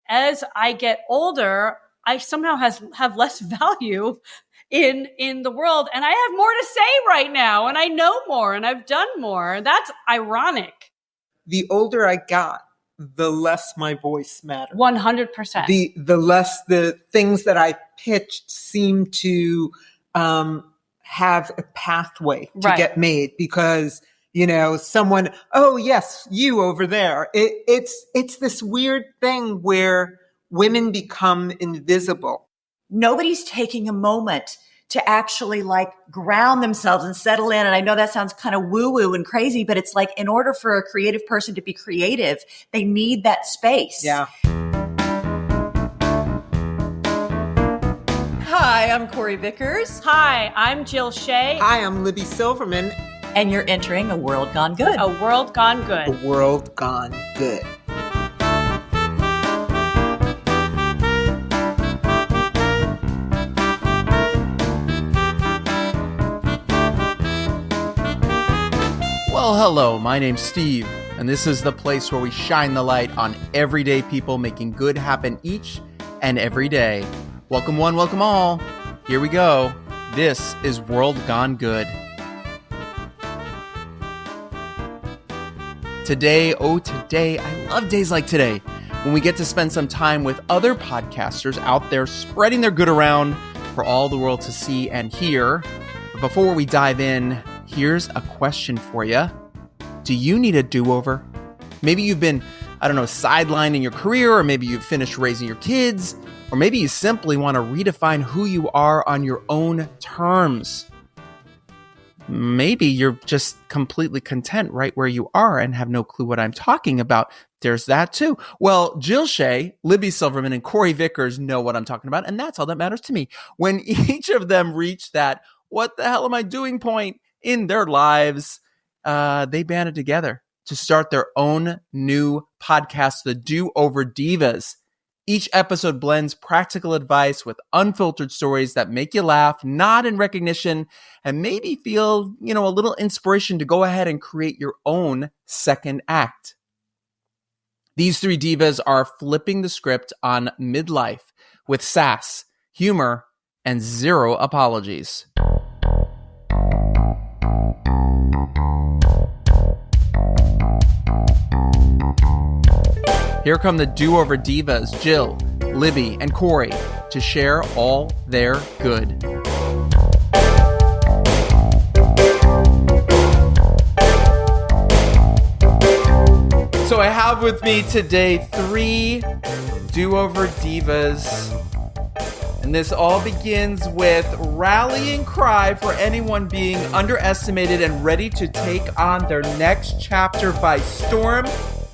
as I get older, I somehow have less value in the world, and I have more to say right now, and I know more, and I've done more. That's ironic. The older I got, the less my voice mattered. 100%. The less the things that I pitched seemed to have a pathway to get made, because someone, oh yes, you over there. It's this weird thing where women become invisible. Nobody's taking a moment to actually ground themselves and settle in. And I know that sounds kind of woo-woo and crazy, but it's like, in order for a creative person to be creative, they need that space. Yeah. Hi, I'm Corie Vickers. Hi, I'm Jill Shea. Hi, I'm Libby Silverman. And you're entering A World Gone Good. A World Gone Good. A World Gone Good. Well, hello, my name's Steve, and this is the place where we shine the light on everyday people making good happen each and every day. Welcome one, welcome all. Here we go. This is World Gone Good. Today, I love days like today, when we get to spend some time with other podcasters out there spreading their good around for all the world to see and hear. But before we dive in, here's a question for you. Do you need a do-over? Maybe you've been, sidelined in your career, or maybe you've finished raising your kids, or maybe you simply want to redefine who you are on your own terms. Maybe you're just completely content right where you are and have no clue what I'm talking about. There's that too. Well, Jill Shea, Libby Silverman, and Corie Vickers know what I'm talking about, and that's all that matters to me. When each of them reach that what the hell am I doing point in their lives, they banded together to start their own new podcast, the Do-Over Divas. Each episode blends practical advice with unfiltered stories that make you laugh, nod in recognition, and maybe feel, a little inspiration to go ahead and create your own second act. These three divas are flipping the script on midlife with sass, humor, and zero apologies. Here come the Do-Over Divas, Jill, Libby, and Corie, to share all their good. So I have with me today three Do-Over Divas. And this all begins with rallying cry for anyone being underestimated and ready to take on their next chapter by storm.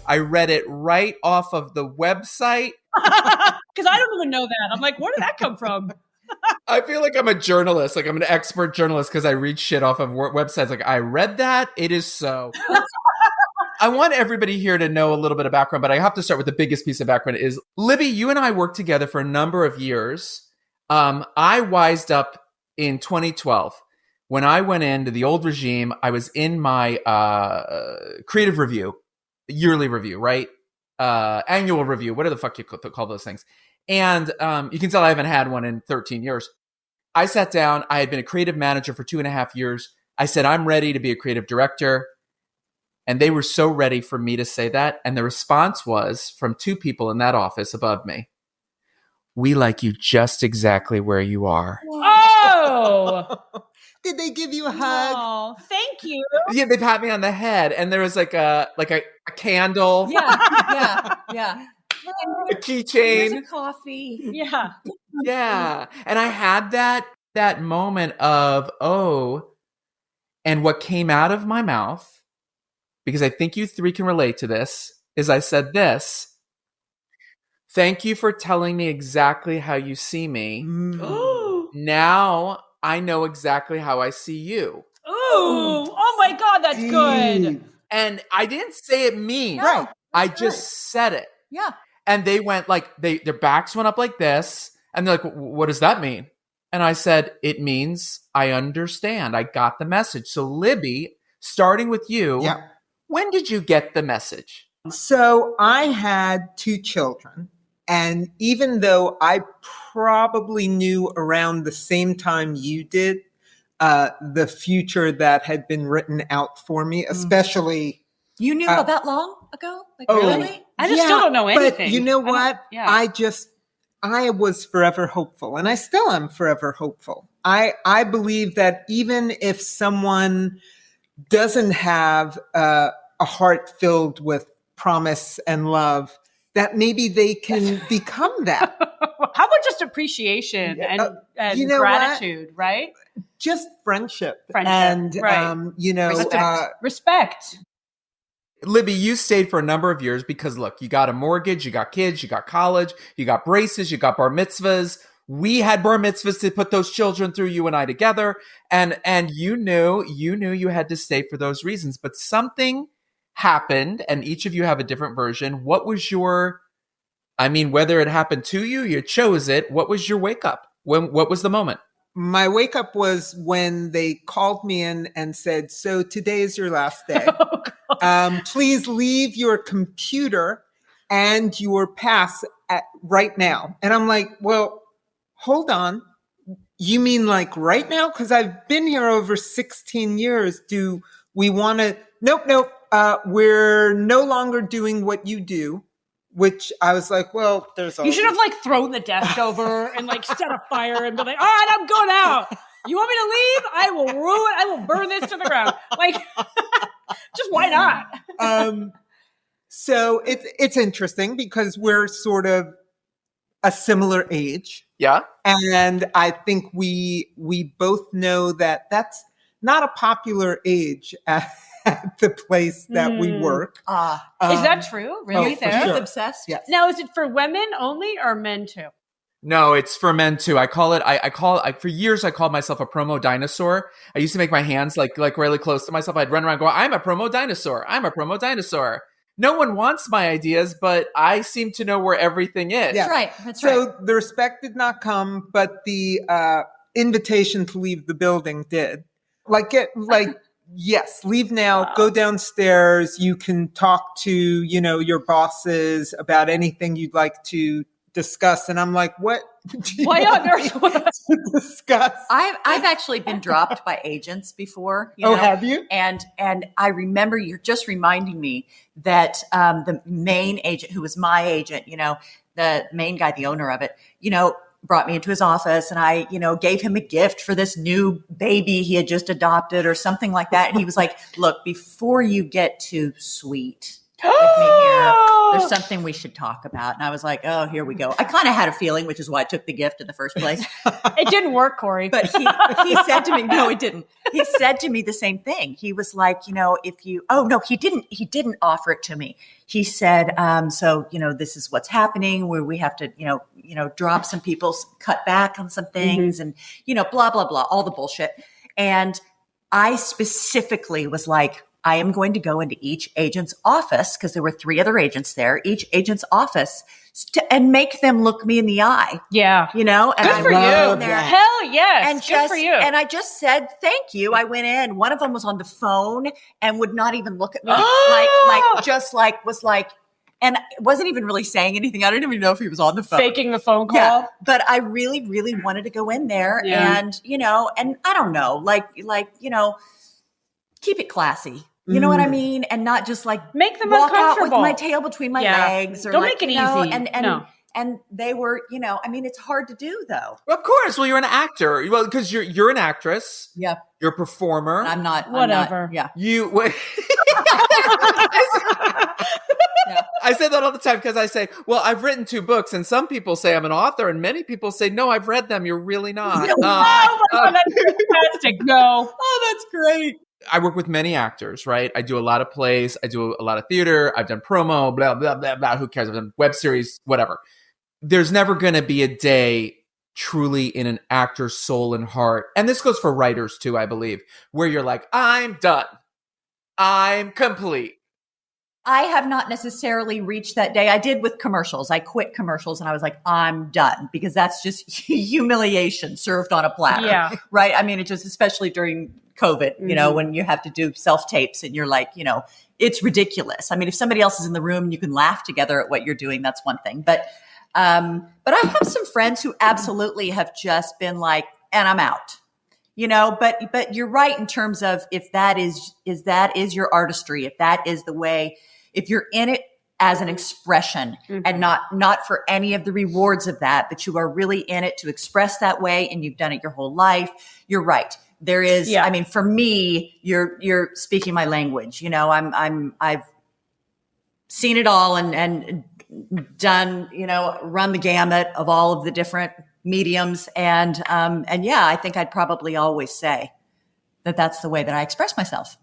I read it right off of the website. Because I don't even know that. I'm like, where did that come from? I feel like I'm a journalist, like I'm an expert journalist because I read shit off of websites. Like, I read that. It is so. I want everybody here to know a little bit of background, but I have to start with the biggest piece of background is, Libby, you and I worked together for a number of years. I wised up in 2012. When I went into the old regime, I was in my creative review. Yearly review, right? Annual review, whatever the fuck you call those things. And you can tell I haven't had one in 13 years. I sat down. I had been a creative manager for 2.5 years. I said, I'm ready to be a creative director. And they were so ready for me to say that. And the response was from two people in that office above me. We like you just exactly where you are. Oh! Did they give you a hug? Oh, thank you. Yeah, they pat me on the head, and there was like a candle. Yeah. A keychain. Here's a coffee. Yeah. Yeah. And I had that moment of, oh, and what came out of my mouth, because I think you three can relate to this, is I said this. Thank you for telling me exactly how you see me. Now I know exactly how I see you. Ooh. Oh my God, that's good. And I didn't say it mean. No, I just said it. Yeah. And they went like, their backs went up like this. And they're like, what does that mean? And I said, it means I understand. I got the message. So Libby, starting with you, when did you get the message? So I had 2 children, And even though I probably knew around the same time you did, the future that had been written out for me, especially. You knew that long ago? Like, oh, really? I just still don't know anything. But you know what? Yeah. I was forever hopeful, and I still am forever hopeful. I believe that even if someone doesn't have a heart filled with promise and love, that maybe they can become that. How about just appreciation and you know gratitude, right? Just friendship. And, right. Respect. Libby, you stayed for a number of years because, look, you got a mortgage, you got kids, you got college, you got braces, you got bar mitzvahs. We had bar mitzvahs to put those children through, you and I together. And you knew you had to stay for those reasons. But something happened, and each of you have a different version. What was whether it happened to you, you chose it. What was your wake up? What was the moment? My wake up was when they called me in and said, so today is your last day. Please leave your computer and your pass right now. And I'm like, well, hold on. You mean like right now? Because I've been here over 16 years. Do we want to? Nope. We're no longer doing what you do. Which I was like, well, there's You should have like thrown the desk over and like set a fire and be like, all right, I'm going out. You want me to leave? I will burn this to the ground. Like, just why not? So it's interesting because we're sort of a similar age. Yeah. And I think we both know that that's not a popular age at the place that we work. Is that true? Really? There? Sure. Obsessed? Yes. Now, is it for women only or men too? No, it's for men too. For years I called myself a promo dinosaur. I used to make my hands like really close to myself. I'd run around going, I'm a promo dinosaur. I'm a promo dinosaur. No one wants my ideas, but I seem to know where everything is. Yeah. That's right. That's so the respect did not come, but the invitation to leave the building did. Yes, leave now, go downstairs. You can talk to, your bosses about anything you'd like to discuss. And I'm like, what? Why on earth would to discuss? I've actually been dropped by agents before. Have you? And I remember you're just reminding me that the main agent, who was my agent, the main guy, the owner of it, brought me into his office and I, gave him a gift for this new baby he had just adopted or something like that. And he was like, look, before you get too sweet with me here, there's something we should talk about. And I was like, oh, here we go. I kind of had a feeling, which is why I took the gift in the first place. It didn't work, Corie. But he said to me, no, it didn't. He said to me the same thing. He was like, he didn't offer it to me. He said, this is what's happening where we have to, drop some people, cut back on some things and, blah, blah, blah, all the bullshit. And I specifically was like, I am going to go into each agent's office because there were 3 other agents there, each agent's office and make them look me in the eye. Yeah. And good for you. Hell yes. And good for you. And I just said, thank you. I went in. One of them was on the phone and would not even look at me and wasn't even really saying anything. I don't even know if he was on the phone. Faking the phone call. Yeah. But I really, really wanted to go in there and, and I don't know, keep it classy. You know what I mean? And not just make them walk uncomfortable out with my tail between my legs. Or don't make it easy. And they were, it's hard to do though. Of course. Well, you're an actor. Well, because you're an actress. Yeah. You're a performer. I'm not. Whatever. Yeah. I say that all the time because I say, well, I've written 2 books and some people say I'm an author and many people say, no, I've read them. You're really not. Oh my God, that's fantastic. No. Oh, that's great. I work with many actors, right? I do a lot of plays. I do a lot of theater. I've done promo, blah, blah, blah, blah. Who cares? I've done web series, whatever. There's never going to be a day truly in an actor's soul and heart. And this goes for writers too, I believe, where you're like, I'm done. I'm complete. I have not necessarily reached that day. I did with commercials. I quit commercials and I was like, I'm done because that's just humiliation served on a platter. Yeah. Right. I mean, it just, especially during COVID, when you have to do self-tapes and you're like, it's ridiculous. I mean, if somebody else is in the room and you can laugh together at what you're doing, that's one thing. But But I have some friends who absolutely have just been like, and I'm out, but you're right in terms of if that is your artistry, if that is the way, if you're in it as an expression and not for any of the rewards of that, but you are really in it to express that way and you've done it your whole life. You're right. There is, I mean, for me, you're speaking my language, I've seen it all and done, run the gamut of all of the different mediums. And yeah, I think I'd probably always say that that's the way that I express myself.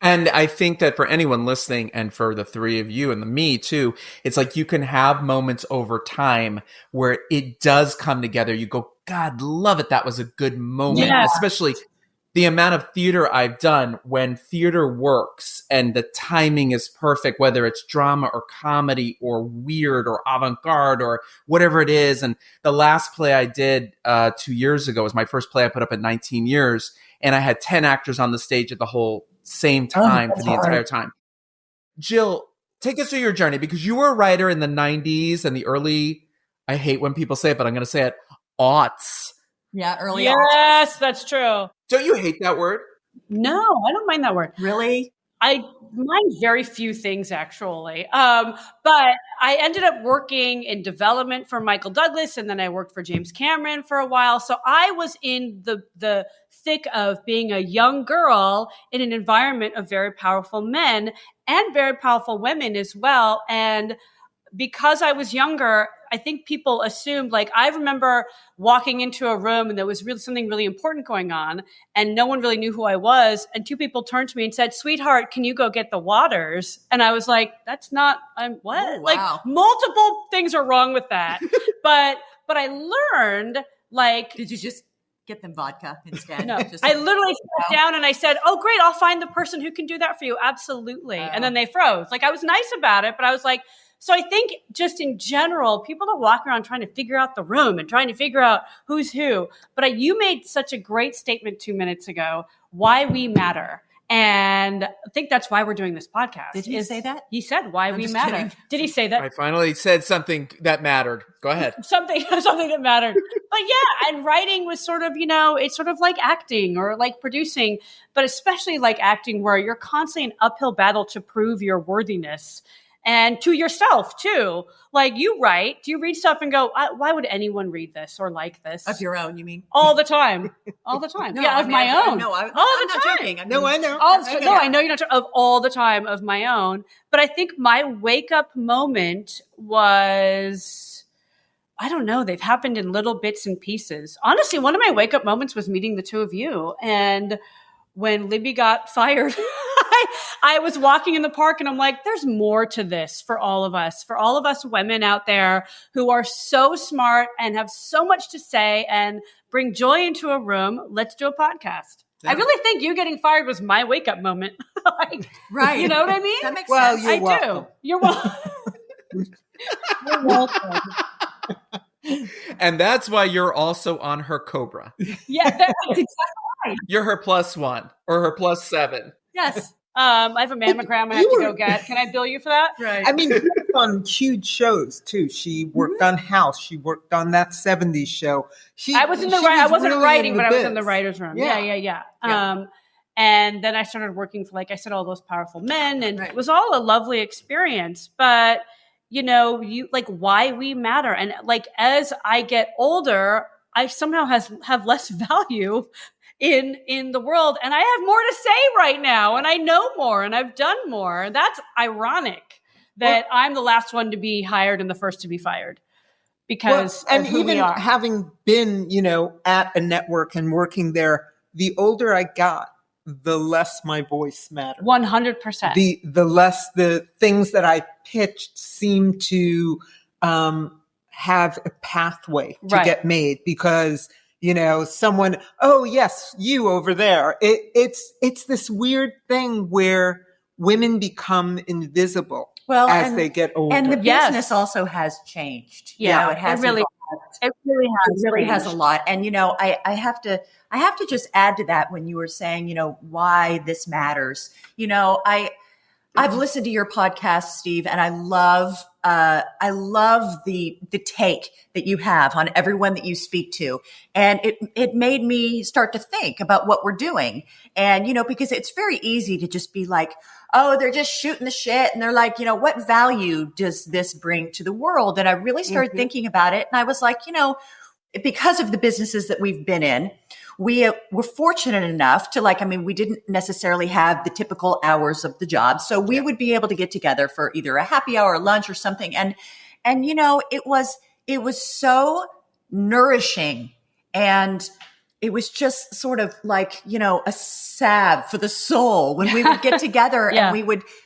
And I think that for anyone listening and for the three of you and me too, it's like you can have moments over time where it does come together. You go, God, love it. That was a good moment. Yeah. Especially the amount of theater I've done when theater works and the timing is perfect, whether it's drama or comedy or weird or avant-garde or whatever it is. And the last play I did 2 years ago was my first play I put up in 19 years. And I had 10 actors on the stage at the whole same time for the entire time. Jill, take us through your journey because you were a writer in the 90s and the early, I hate when people say it, but I'm going to say it, aughts. Yeah, early aughts. Yes, that's true. Don't you hate that word? No, I don't mind that word. Really? I mind very few things actually. But I ended up working in development for Michael Douglas and then I worked for James Cameron for a while. So I was in the thick of being a young girl in an environment of very powerful men and very powerful women as well. And because I was younger, I think people assumed, like, I remember walking into a room and there was really something really important going on and no one really knew who I was. And two people turned to me and said, sweetheart, can you go get the waters? And I was like, that's not, what? Oh, wow. Like multiple things are wrong with that. but I learned, like, did you just get them vodka instead? No, I literally sat down and I said, oh, great. I'll find the person who can do that for you. Absolutely. And then they froze. Like I was nice about it, but I was like, so I think just in general, people don't walk around trying to figure out the room and trying to figure out who's who. But you made such a great statement 2 minutes ago, why we matter. And I think that's why we're doing this podcast. Did he say that? He said why we matter. Kidding. Did he say that? I finally said something that mattered. Go ahead. something that mattered. But yeah, and writing was sort of, it's sort of like acting or like producing, but especially like acting where you're constantly in an uphill battle to prove your worthiness. And to yourself too. Like you write, do you read stuff and go, why would anyone read this or like this? Of your own, you mean? All the time. All the time. No, yeah, of my own. No, I'm not time. Joking. I know. I know you're not of all the time of my own. But I think my wake up moment was, I don't know, they've happened in little bits and pieces. Honestly, one of my wake up moments was meeting the two of you. And when Libby got fired, I was walking in the park and I'm like, there's more to this for all of us women out there who are so smart and have so much to say and bring joy into a room. Let's do a podcast. Yeah. I really think you getting fired was my wake up moment. Like, right. You know what I mean? That makes sense. You're welcome. Do. You're welcome. You're welcome. And that's why you're also on her Cobra. Yeah, that's exactly right. You're her +1 or her +7. Yes. I have a mammogram I have to go get. Can I bill you for that? Right. I mean, she worked on huge shows too. She worked on House. She worked on that 70s show. I wasn't really writing, but biz. I was in the writer's room. Yeah. And then I started working for, like I said, all those powerful men, and It was all a lovely experience. But you like why we matter, and like as I get older, I somehow have less value in the world, and I have more to say right now, and I know more, and I've done more. And that's ironic that I'm the last one to be hired and the first to be fired because and of who even we are. Having been, at a network and working there, the older I got, the less my voice mattered. 100%. The less the things that I pitched seemed to have a pathway to get made because someone, oh yes, you over there. It's this weird thing where women become invisible as they get older. And the business also has changed. Yeah, it has. It really has a lot. And I have to just add to that when you were saying, why this matters. I've listened to your podcast, Steve, and I love I love the take that you have on everyone that you speak to. And it made me start to think about what we're doing. And, because it's very easy to just be like, oh, they're just shooting the shit. And they're like, what value does this bring to the world? And I really started thinking about it. And I was like, because of the businesses that we've been in, we were fortunate enough to we didn't necessarily have the typical hours of the job. So we would be able to get together for either a happy hour or lunch or something. And it was so nourishing, and it was just sort of like, a salve for the soul when we would get together and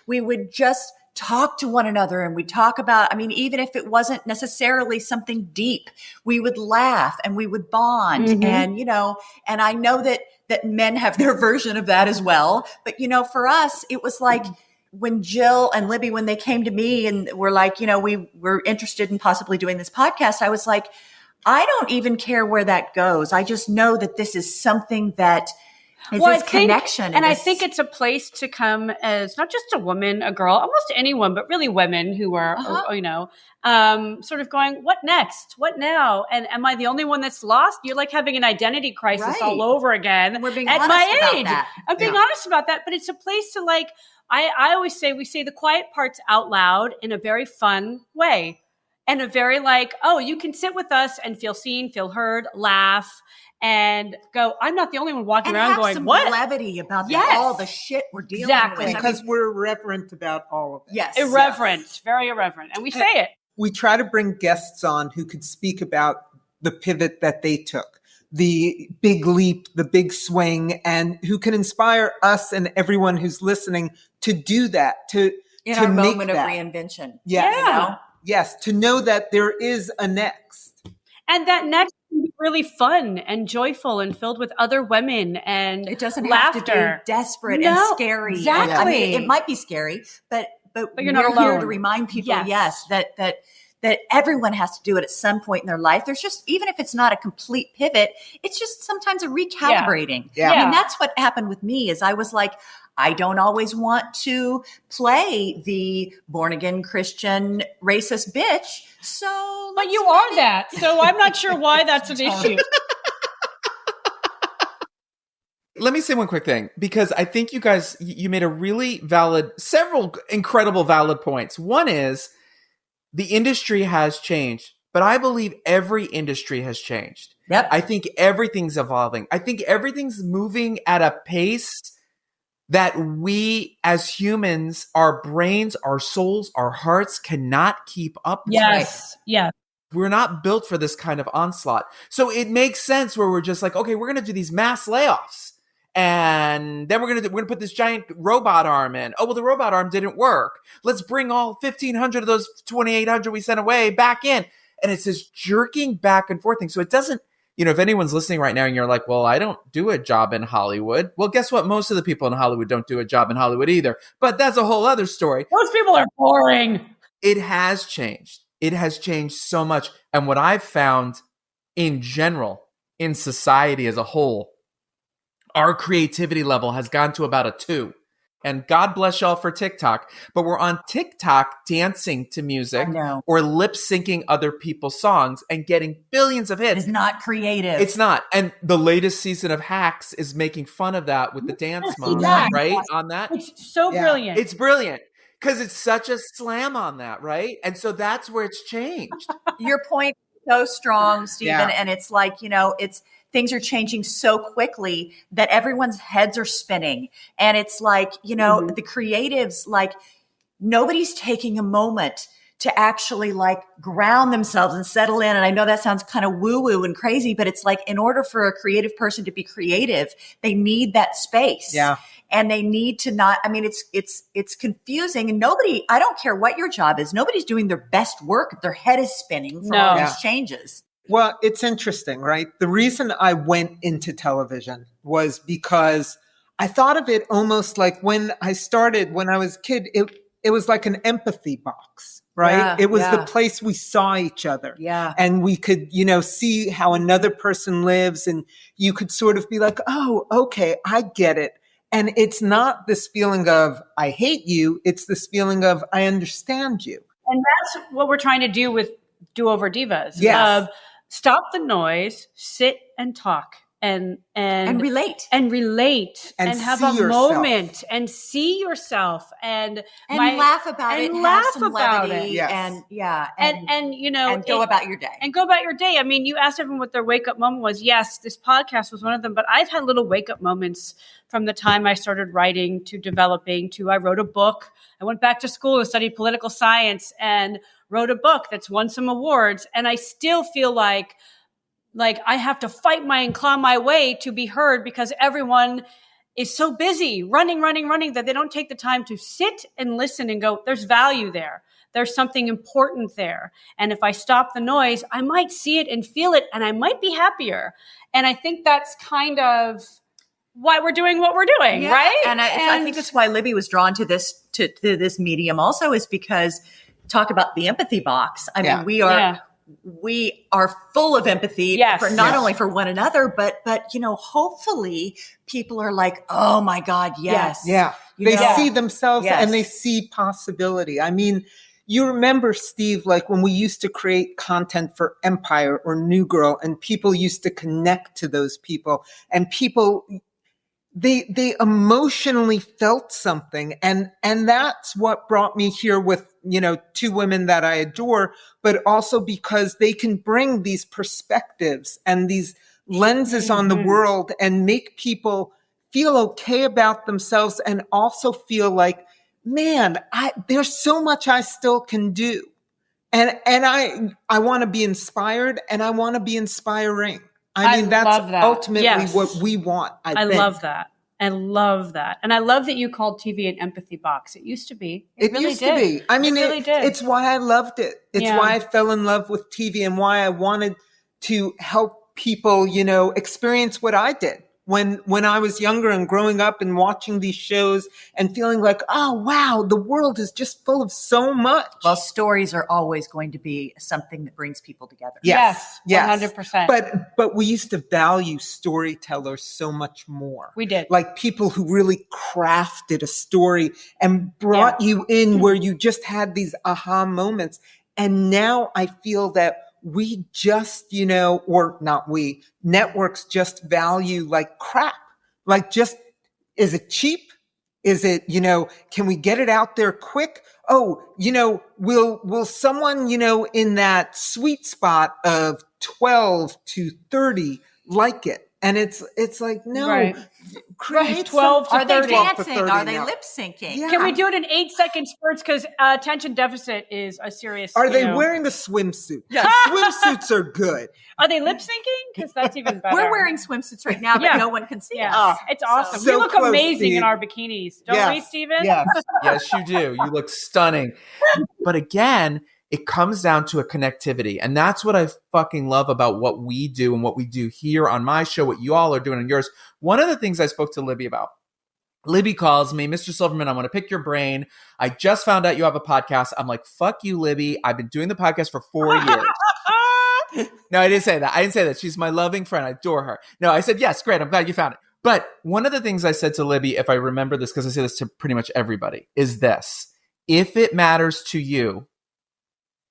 we would just talk to one another, and we talk about, even if it wasn't necessarily something deep, we would laugh and we would bond. And, and I know that men have their version of that as well. But, for us, it was like when Jill and Libby, when they came to me and were like, we were interested in possibly doing this podcast, I was like, I don't even care where that goes. I just know that this is something that is this connection. And I think it's a place to come as not just a woman, a girl, almost anyone, but really women who are, sort of going, what next? What now? And am I the only one that's lost? You're like having an identity crisis all over again. And we're being at honest my about age. that. I'm being honest about that, but it's a place to I always say, we say the quiet parts out loud in a very fun way. And a very you can sit with us and feel seen, feel heard, laugh, and go, I'm not the only one walking around going, what? And have some levity about all the shit we're dealing with. Because we're irreverent about all of it. Yes. Irreverent, very irreverent. And we say it. We try to bring guests on who could speak about the pivot that they took, the big leap, the big swing, and who can inspire us and everyone who's listening to do that, in our moment of reinvention. Yes, to know that there is a next. And that next can be really fun and joyful and filled with other women, and it doesn't laughter. have to be desperate and scary. Exactly. It might be scary, but you're not alone. We're here to remind people, that everyone has to do it at some point in their life. There's just, even if it's not a complete pivot, it's just sometimes a recalibrating. And that's what happened with me is I was like, I don't always want to play the born again Christian racist bitch. But you are that. So I'm not sure why that's an issue. Let me say one quick thing, because I think you guys, you made a really several incredible valid points. One is the industry has changed, but I believe every industry has changed. Yep. I think everything's evolving. I think everything's moving at a pace that we as humans, our brains, our souls, our hearts cannot keep up with. Yes. Yeah. We're not built for this kind of onslaught. So it makes sense where we're just like, okay, we're going to do these mass layoffs. And then we're going to put this giant robot arm in. Oh, well, the robot arm didn't work. Let's bring all 1,500 of those 2,800 we sent away back in. And it's this jerking back and forth thing. So it doesn't, if anyone's listening right now and you're like, well, I don't do a job in Hollywood. Well, guess what? Most of the people in Hollywood don't do a job in Hollywood either. But that's a whole other story. Those people are boring. It has changed. It has changed so much. And what I've found in general, in society as a whole, our creativity level has gone to about a 2. And God bless y'all for TikTok, but we're on TikTok dancing to music or lip syncing other people's songs and getting billions of hits. It's not creative. It's not. And the latest season of Hacks is making fun of that with the dance moms, right? On that. It's so brilliant. It's brilliant because it's such a slam on that, right? And so that's where it's changed. Your point is so strong, Stephen. And it's like, things are changing so quickly that everyone's heads are spinning. And it's like, the creatives, nobody's taking a moment to actually ground themselves and settle in. And I know that sounds kind of woo-woo and crazy, but it's like, in order for a creative person to be creative, they need that space. Yeah. And they need to not, it's confusing, and I don't care what your job is, nobody's doing their best work if their head is spinning for all these changes. Well, it's interesting, right? The reason I went into television was because I thought of it almost like when I started, when I was a kid, it was like an empathy box, right? Yeah, it was the place we saw each other. Yeah. And we could, see how another person lives, and you could sort of be like, oh, okay, I get it. And it's not this feeling of, I hate you. It's this feeling of, I understand you. And that's what we're trying to do with Do-Over Divas. Yes. Stop the noise, sit and talk. And relate and have a yourself. moment and see yourself and laugh about it, and have laugh some about levity, it. Yes. and you know, and go about your day. And go about your day. I mean, you asked everyone what their wake up moment was. Yes, this podcast was one of them, but I've had little wake up moments from the time I started writing to developing to I wrote a book. I went back to school and studied political science and wrote a book that's won some awards. And I still feel like I have to fight and claw my way to be heard because everyone is so busy running that they don't take the time to sit and listen and go, there's value there. There's something important there. And if I stop the noise, I might see it and feel it and I might be happier. And I think that's kind of why we're doing what we're doing, right? And I think that's why Libby was drawn to this medium also, is because talk about the empathy box. I mean, we are full of empathy for not only for one another, but you know, hopefully people are like, oh my God, yes. Yeah. They see themselves and they see possibility. I mean, you remember, Steve, like when we used to create content for Empire or New Girl and people used to connect to those people and people, they emotionally felt something. And that's what brought me here with, you know, two women that I adore, but also because they can bring these perspectives and these lenses on the world and make people feel okay about themselves and also feel like, man, there's so much I still can do. And I want to be inspired and I want to be inspiring. I mean, that's ultimately what we want. I love that. I love that. And I love that you called TV an empathy box. It used to be. It really used to be. I mean, it's why I loved it. It's why I fell in love with TV and why I wanted to help people, you know, experience what I did when I was younger and growing up and watching these shows and feeling like, oh, wow, the world is just full of so much. Well, stories are always going to be something that brings people together. Yes. 100%. But we used to value storytellers so much more. We did. Like people who really crafted a story and brought you in where you just had these aha moments. And now I feel that we just, you know, or not we, networks just value like crap. Like just, is it cheap? Is it, you know, can we get it out there quick? Oh, you know, will someone, you know, in that sweet spot of 12 to 30 like it? And it's like, no, create 12 to 30. Are they dancing? Are they lip syncing? Yeah. Can we do it in 8-second spurts? Because attention deficit is a serious. Are they wearing a swimsuit? Yeah, swimsuits are good. Are they lip syncing? Because that's even better. We're wearing swimsuits right now, but no one can see us. It's awesome. So we look close, amazing Steve. in our bikinis, don't we, Steven? Yes. Yes, you do. You look stunning. But again, it comes down to a connectivity. And that's what I fucking love about what we do and what we do here on my show, what you all are doing on yours. One of the things I spoke to Libby about, Libby calls me, Mr. Silverman, I want to pick your brain. I just found out you have a podcast. I'm like, fuck you, Libby. I've been doing the podcast for 4 years. No, I didn't say that. She's my loving friend. I adore her. No, I said, yes, great. I'm glad you found it. But one of the things I said to Libby, if I remember this, because I say this to pretty much everybody, is this. If it matters to you,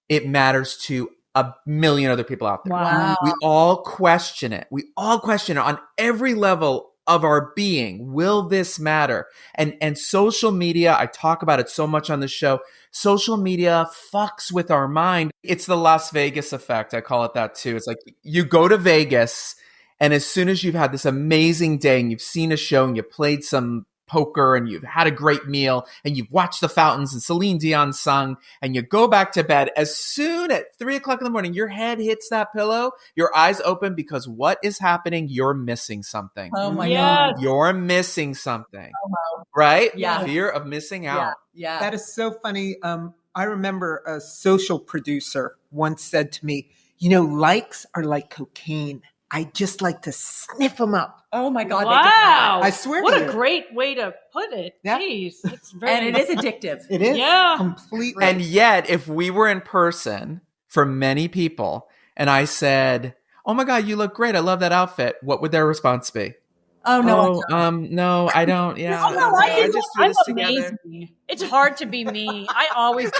it matters to a million other people out there. Wow. We all question it. We all question it on every level of our being. Will this matter? And social media, I talk about it so much on the show. Social media fucks with our mind. It's the Las Vegas effect. I call it that too. It's like you go to Vegas and as soon as you've had this amazing day and you've seen a show and you played some poker and you've had a great meal and you've watched the fountains and Celine Dion sung and you go back to bed, as soon at 3:00 in the morning, your head hits that pillow, your eyes open because what is happening? You're missing something. Oh my God. You're missing something. Right? Yeah. Fear of missing out. Yeah. That is so funny. I remember a social producer once said to me, you know, likes are like cocaine. I just like to sniff them up. Oh my God. Wow. I swear what to you. a great way to put it. Yeah. Jeez. It's very And it is addictive. It is. Yeah. Completely. And yet, if we were in person for many people and I said, oh my God, you look great. I love that outfit. What would their response be? Oh no. No, I don't. Yeah. Oh, no, I just threw I'm this together. amazing. It's hard to be me. I always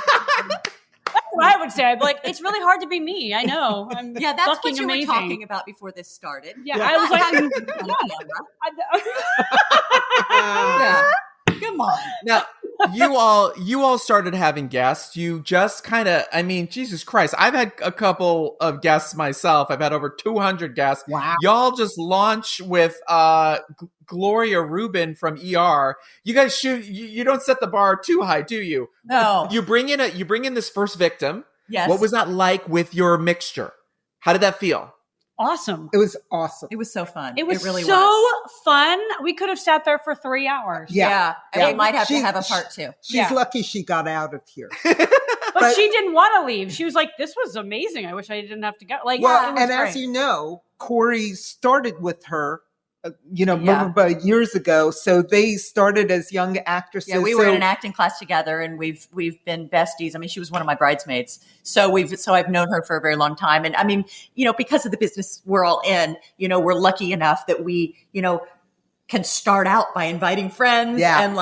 what I would say. I'd be like, it's really hard to be me. I know. I'm that's fucking what you amazing. were talking about before this started. Yeah, I was like, Come on. Now, you all started having guests. You just kind of, I mean, Jesus Christ. I've had a couple of guests myself. I've had over 200 guests. Wow. Y'all just launched with Gloria Rubin from ER. You guys you don't set the bar too high, do you? No. You bring in this first victim. Yes. What was that like with your mixture? How did that feel? awesome. It was awesome. It was so fun. It was really so fun. We could have sat there for 3 hours. Yeah. And we might have to have a part 2. She's lucky she got out of here. But she didn't want to leave. She was like, this was amazing. I wish I didn't have to go. Like, well, it was and great. as you know, Corie started with her, about years ago. So they started as young actresses. Yeah, we were in an acting class together, and we've been besties. I mean, she was one of my bridesmaids, so I've known her for a very long time. And I mean, because of the business we're all in, we're lucky enough that we, can start out by inviting friends and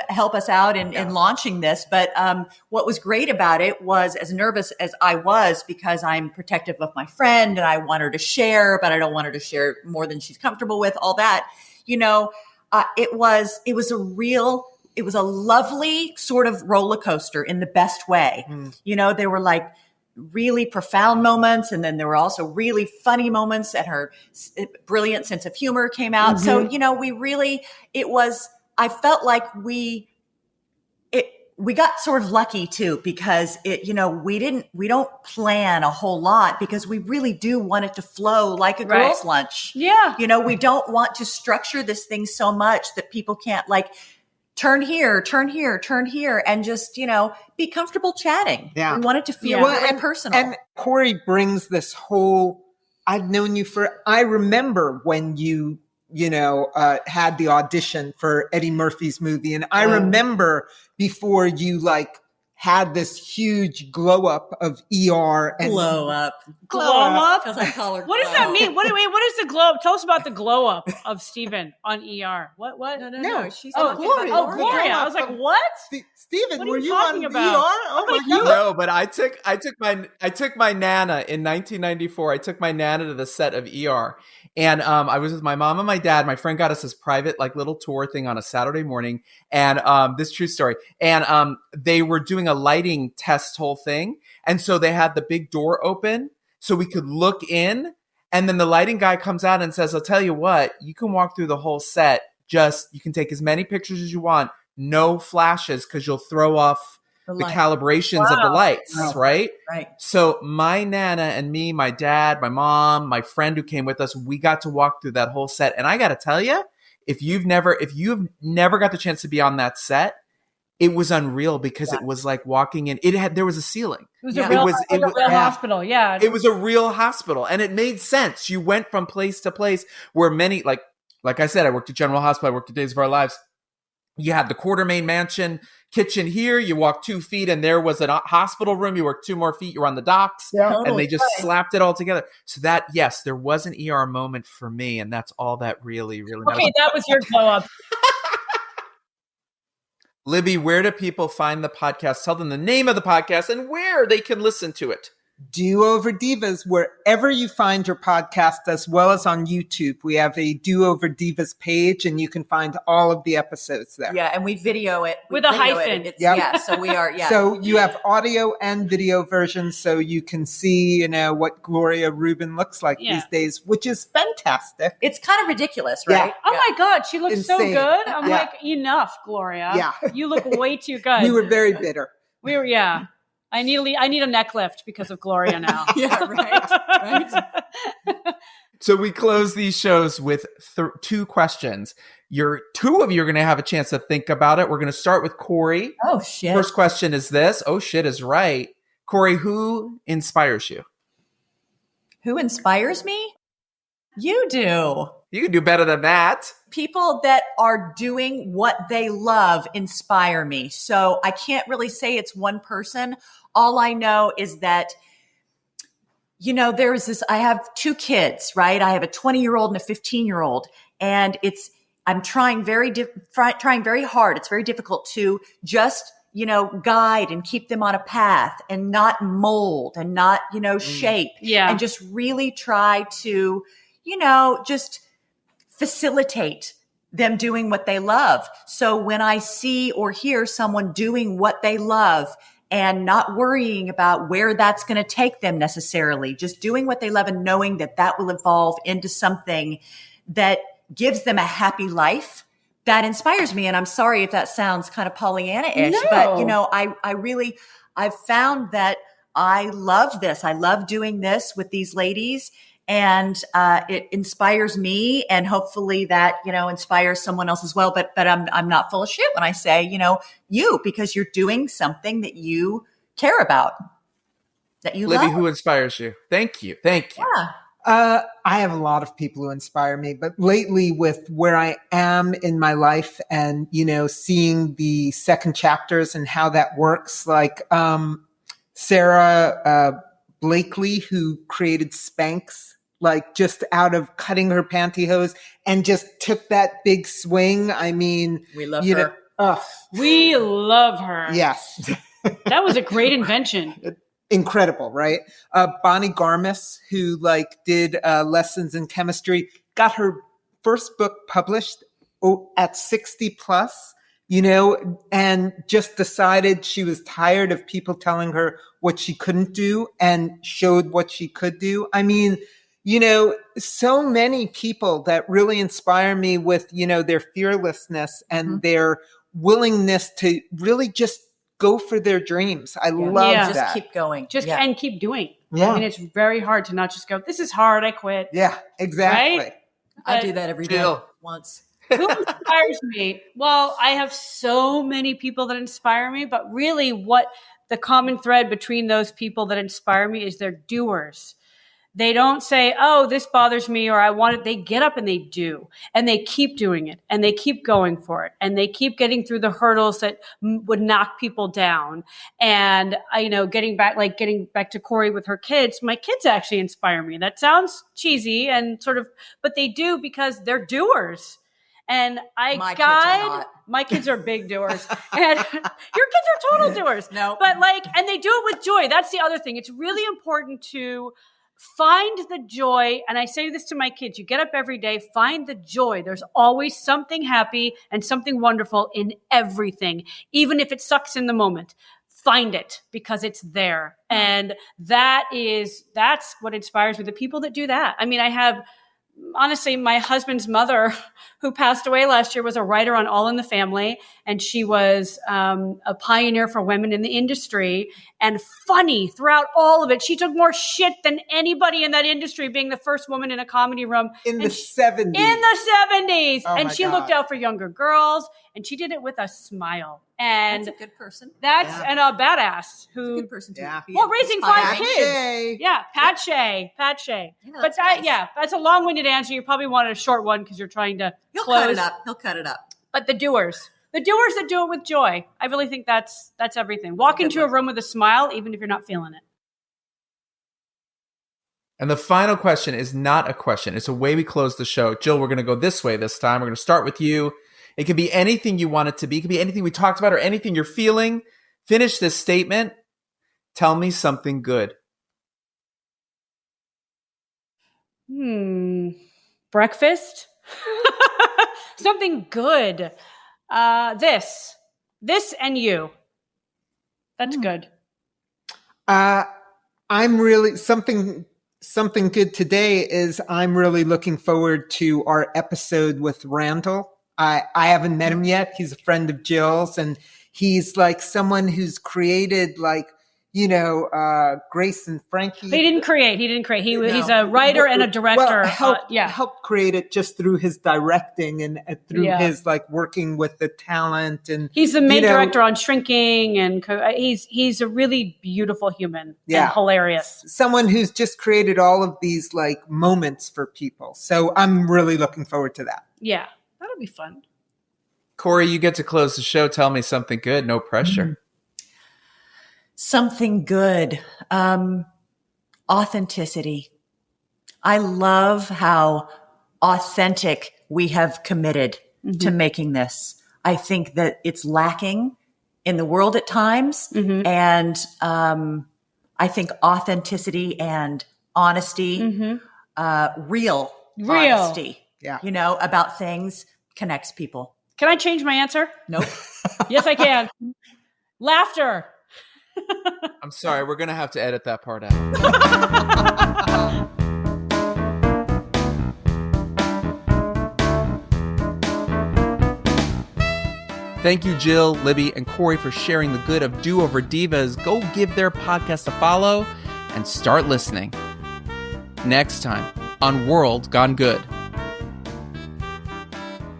help us out in launching this. But what was great about it was, as nervous as I was, because I'm protective of my friend and I want her to share, but I don't want her to share more than she's comfortable with, all that, it was a lovely sort of roller coaster in the best way. There were like really profound moments, and then there were also really funny moments, and her brilliant sense of humor came out. So, I felt like we got sort of lucky too, because we don't plan a whole lot, because we really do want it to flow like a girl's lunch. Yeah. We don't want to structure this thing so much that people can't turn here, and just, be comfortable chatting. Yeah. We want it to feel really personal. And Corie brings this whole, I've known you I remember when you, had the audition for Eddie Murphy's movie. And I remember before you had this huge glow up of ER and Glow up. What What does that mean? What is the glow up? Tell us about the glow up of Stephen on ER. What? No. She's talking talking about about Gloria. I was like, what? Stephen, What are were you you talking on about? ER? Oh my God. No, but I took my Nana in 1994. I took my Nana to the set of ER, and I was with my mom and my dad. My friend got us this private little tour thing on a Saturday morning, and this true story. And they were doing a lighting test whole thing, and so they had the big door open so we could look in. And then the lighting guy comes out and says, "I'll tell you what, you can walk through the whole set. You can take as many pictures as you want. No flashes, because you'll throw off the calibrations of the lights." Right. So my Nana and me, my dad, my mom, my friend who came with us, we got to walk through that whole set. And I got to tell you, if you've never got the chance to be on that set, it was unreal, because it was like walking in. There was a ceiling. It was a real hospital. Yeah. It was a real hospital, and it made sense. You went from place to place where many, like I said, I worked at General Hospital. I worked at Days of Our Lives. You had the Quartermain Mansion kitchen here. You walk 2 feet and there was a hospital room. You work 2 more feet, you're on the docks. And they just slapped it all together. So that, yes, there was an ER moment for me. And that's all that really, really matters. Okay, that was your glow up. Libby, where do people find the podcast? Tell them the name of the podcast and where they can listen to it. Do-Over Divas, wherever you find your podcast, as well as on YouTube. We have a Do-Over Divas page, and you can find all of the episodes there. Yeah, and we video it. With a hyphen. Yeah, so we are, So you have audio and video versions, so you can see, what Gloria Rubin looks like these days, which is fantastic. It's kind of ridiculous, right? Yeah. Oh my God, she looks so Insane. good. I'm like, enough, Gloria. Yeah. You look way too good. We were very bitter. I need a neck lift because of Gloria now. Yeah, right. So we close these shows with 2 questions. Two of you are going to have a chance to think about it. We're going to start with Corie. Oh, shit. First question is this. Oh, shit is right. Corie, who inspires you? Who inspires me? You do. You can do better than that. People that are doing what they love inspire me. So I can't really say it's one person. All I know is that, I have 2 kids, right? I have a 20-year-old and a 15-year-old, and I'm trying very hard. It's very difficult to just guide and keep them on a path and not mold and not, shape. Yeah. And just really try to, just facilitate them doing what they love. So when I see or hear someone doing what they love and not worrying about where that's going to take them necessarily, just doing what they love and knowing that that will evolve into something that gives them a happy life, that inspires me. And I'm sorry if that sounds kind of Pollyanna-ish, No. but I've found that I love this. I love doing this with these ladies, and it inspires me, and hopefully that, inspires someone else as well. But I'm not full of shit when I say, because you're doing something that you care about, that you Libby, love. who inspires you? Thank you. Yeah. I have a lot of people who inspire me, but lately with where I am in my life and, seeing the second chapters and how that works, like Sarah Blakely, who created Spanx, like just out of cutting her pantyhose and just took that big swing. I mean, We love her. We love her. Yes. That was a great invention. Incredible, right? Bonnie Garmis, who did lessons in chemistry, got her first book published at 60 plus, and just decided she was tired of people telling her what she couldn't do and showed what she could do. I mean, so many people that really inspire me with, their fearlessness and their willingness to really just go for their dreams. I love that. Just keep going. And keep doing. Yeah. I mean, it's very hard to not just go, this is hard, I quit. Yeah, exactly. Right? I do that every day once. Who inspires me? Well, I have so many people that inspire me, but really what the common thread between those people that inspire me is they're doers. They don't say, oh, this bothers me or I want it. They get up and they do, and they keep doing it, and they keep going for it, and they keep getting through the hurdles that would knock people down. And, getting back to Corie with her kids, my kids actually inspire me. That sounds cheesy and but they do because they're doers. And my kids are big doers, and your kids are total doers. No, but and they do it with joy. That's the other thing. It's really important to find the joy. And I say this to my kids, you get up every day, find the joy. There's always something happy and something wonderful in everything, even if it sucks in the moment. Find it because it's there. And that's what inspires me. The people that do that. I mean, I have, honestly, my husband's mother, who passed away last year, was a writer on All in the Family, and she was a pioneer for women in the industry and funny throughout all of it. She took more shit than anybody in that industry, being the first woman in a comedy room in the 70s. In the 70s, and she looked out for younger girls, and she did it with a smile. And that's a good person. And a badass who, a good person too. Well, raising 5 kids. Shea. Yeah, Pat Shea. Yeah, but that's a long-winded answer. You probably wanted a short one because you're trying to close. He'll cut it up. But the doers that do it with joy. I really think that's everything. Walk into a room with a smile, even if you're not feeling it. And the final question is not a question. It's a way we close the show. Jill, we're going to go this way this time. We're going to start with you. It can be anything you want it to be. It can be anything we talked about or anything you're feeling. Finish this statement. Tell me something good. Breakfast? Something good. This and you. That's good. I'm really something good today is I'm really looking forward to our episode with Randall. I haven't met him yet. He's a friend of Jill's, and he's someone who's created Grace and Frankie. He didn't create. He's a writer and a director. Helped create it just through his directing and through his working with the talent. And he's the main director on Shrinking, and he's a really beautiful human and hilarious. Someone who's just created all of these moments for people. So I'm really looking forward to that. Yeah, that'll be fun. Corie, you get to close the show. Tell me something good. No pressure. Mm-hmm. Something good. Authenticity. I love how authentic we have committed to making this. I think that it's lacking in the world at times. Mm-hmm. And I think authenticity and honesty, real honesty, about things connects people. Can I change my answer? Nope. Yes, I can. Laughter. I'm sorry, we're going to have to edit that part out. Thank you, Jill, Libby, and Corie for sharing the good of Do-Over Divas. Go give their podcast a follow and start listening. Next time on World Gone Good.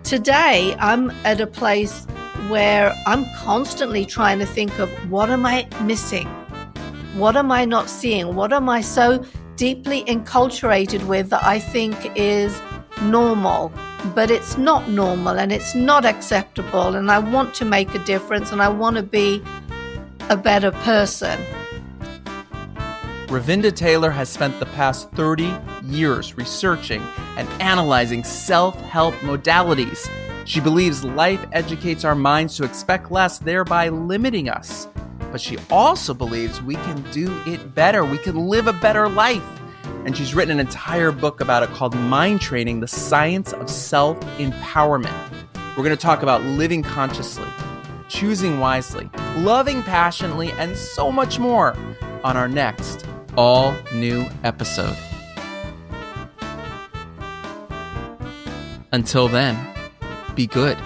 Today, I'm at a place where I'm constantly trying to think of what am I missing? What am I not seeing? What am I so deeply enculturated with that I think is normal, but it's not normal and it's not acceptable, and I want to make a difference and I want to be a better person. Ravinda Taylor has spent the past 30 years researching and analyzing self-help modalities. She believes life educates our minds to expect less, thereby limiting us. But she also believes we can do it better. We can live a better life. And she's written an entire book about it called Mind Training, The Science of Self-Empowerment. We're going to talk about living consciously, choosing wisely, loving passionately, and so much more on our next all-new episode. Until then, be good.